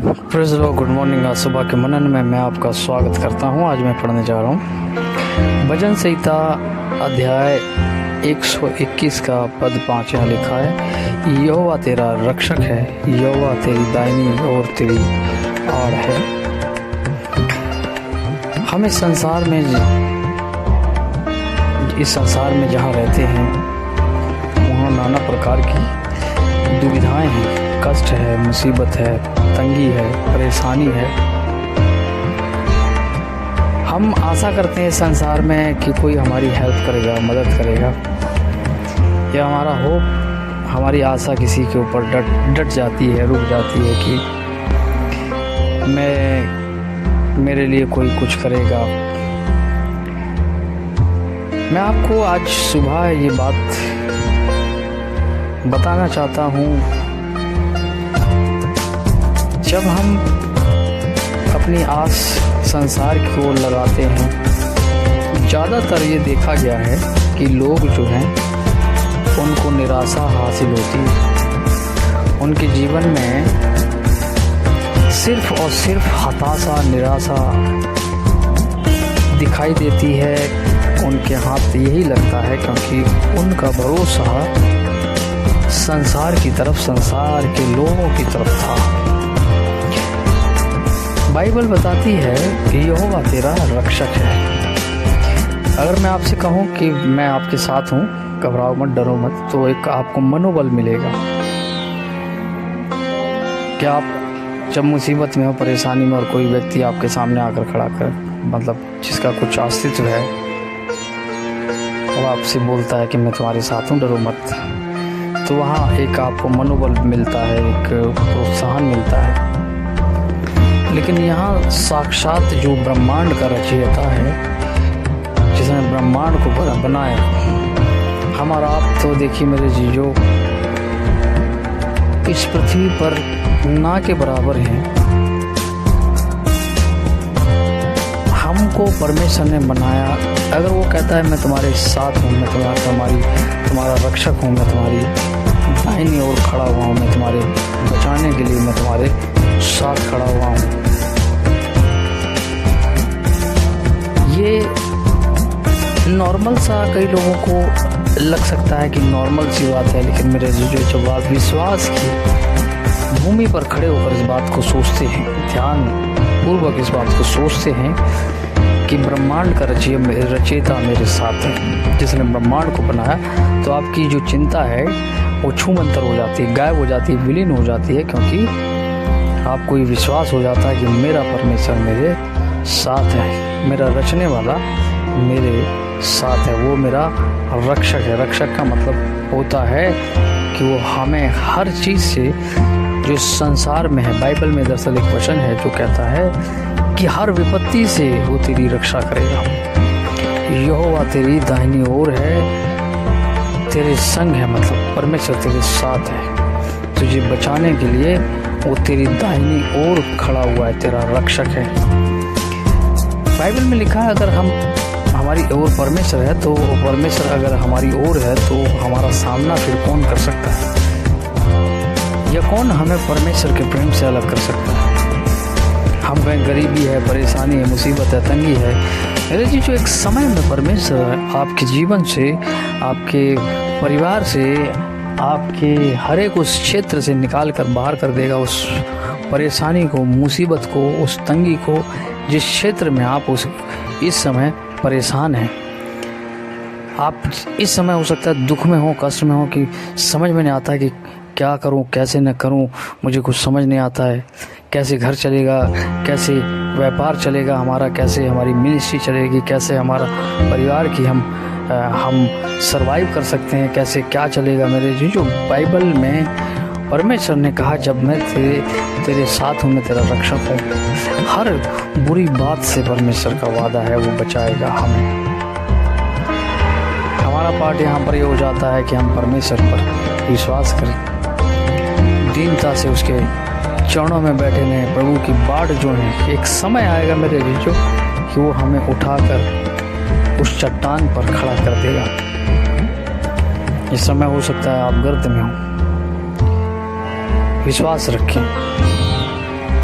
Praise the Lord. Good morning. आज सुबह के मनन में मैं आपका स्वागत करता हूँ। आज मैं पढ़ने जा रहा हूँ भजन संहिता अध्याय 121 का पद 5 यहाँ लिखा है, यहोवा तेरा रक्षक है, यहोवा तेरी दाहिनी और तेरी आड़ है। हम इस संसार में जहाँ रहते हैं वहाँ नाना प्रकार की दुविधाएं हैं, कष्ट है, मुसीबत है, तंगी है, परेशानी है। हम आशा करते हैं संसार में कि कोई हमारी हेल्प करेगा, मदद करेगा, या हमारा होप, हमारी आशा किसी के ऊपर डट जाती है, रुक जाती है कि मेरे लिए कोई कुछ करेगा। मैं आपको आज सुबह ये बात बताना चाहता हूँ, जब हम अपनी आस संसार की ओर लगाते हैं, ज़्यादातर ये देखा गया है कि लोग जो हैं उनको निराशा हासिल होती है। उनके जीवन में सिर्फ और सिर्फ हताशा, निराशा दिखाई देती है। उनके हाथ यही लगता है क्योंकि उनका भरोसा संसार की तरफ, संसार के लोगों की तरफ था। बाइबल बताती है कि यहोवा तेरा रक्षक है। अगर मैं आपसे कहूँ कि मैं आपके साथ हूँ, घबराओ मत, डरो मत, तो एक आपको मनोबल मिलेगा कि आप जब मुसीबत में हो, परेशानी में, और कोई व्यक्ति आपके सामने आकर खड़ा कर, मतलब जिसका कुछ अस्तित्व है, वो आपसे बोलता है कि मैं तुम्हारे साथ हूँ, डरो मत, तो वहाँ एक आपको मनोबल मिलता है, एक प्रोत्साहन मिलता है। लेकिन यहाँ साक्षात जो ब्रह्मांड का रचयिता है, जिसने ब्रह्मांड को बनाया, हमारा आप तो देखिए मेरे जीजो इस पृथ्वी पर ना के बराबर हैं। हमको परमेश्वर ने बनाया। अगर वो कहता है मैं तुम्हारे साथ हूँ, मैं तुम्हारा रक्षक हूँ, मैं तुम्हारी दाहिनी ओर खड़ा हुआ हूँ, मैं तुम्हारे बचाने के लिए मैं तुम्हारे साथ खड़ा हुआ हूँ, ये नॉर्मल सा कई लोगों को लग सकता है कि नॉर्मल सी बात है। लेकिन मेरे जो जब आप विश्वास की भूमि पर खड़े होकर इस बात को सोचते हैं, ध्यान पूर्वक इस बात को सोचते हैं कि ब्रह्मांड का रचयिता मेरे साथ है, जिसने ब्रह्मांड को बनाया, तो आपकी जो चिंता है वो छूमंतर हो जाती है, गायब हो जाती है, विलीन हो जाती है, क्योंकि आपको ये विश्वास हो जाता है कि मेरा परमेश्वर मेरे साथ है, मेरा रचने वाला मेरे साथ है, वो मेरा रक्षक है। रक्षक का मतलब होता है कि वो हमें हर चीज़ से जो संसार में है, बाइबल में दरअसल एक वचन है जो कहता है कि हर विपत्ति से वो तेरी रक्षा करेगा। यहोवा तेरी दाहिनी ओर है, तेरे संग है, मतलब परमेश्वर तेरे साथ है, तुझे बचाने के लिए वो तेरी दाहिनी ओर खड़ा हुआ है, तेरा रक्षक है। बाइबल में लिखा है अगर हमारी ओर परमेश्वर है, तो परमेश्वर अगर हमारी ओर है तो हमारा सामना फिर कौन कर सकता है, या कौन हमें परमेश्वर के प्रेम से अलग कर सकता है। हम कहीं गरीबी है, परेशानी है, मुसीबत है, तंगी है, मेरे जी जो एक समय में परमेश्वर आपके जीवन से, आपके परिवार से, आपके हर एक उस क्षेत्र से निकाल कर बाहर कर देगा, उस परेशानी को, मुसीबत को, उस तंगी को, जिस क्षेत्र में आप इस समय परेशान हैं। आप इस समय हो सकता है दुख में हो, कष्ट में हो, कि समझ में नहीं आता है कि क्या करूं, कैसे न करूं, मुझे कुछ समझ नहीं आता है, कैसे घर चलेगा, कैसे व्यापार चलेगा हमारा, कैसे हमारी मिनिस्ट्री चलेगी, कैसे हमारा परिवार की हम सरवाइव कर सकते हैं, कैसे क्या चलेगा। मेरे जी जो बाइबल में परमेश्वर ने कहा जब मैं तेरे साथ हूँ, मैं तेरा रक्षक हूँ, हर बुरी बात से परमेश्वर का वादा है वो बचाएगा हमें। हमारा पार्ट यहाँ पर ये हो जाता है कि हम परमेश्वर पर विश्वास करें, दीनता से उसके चरणों में बैठे रहें। प्रभु की बाट जो है, एक समय आएगा मेरे जीजो कि वो हमें उठाकर उस चट्टान पर खड़ा कर देगा। इस समय हो सकता है आप गर्त में हो, विश्वास रखें,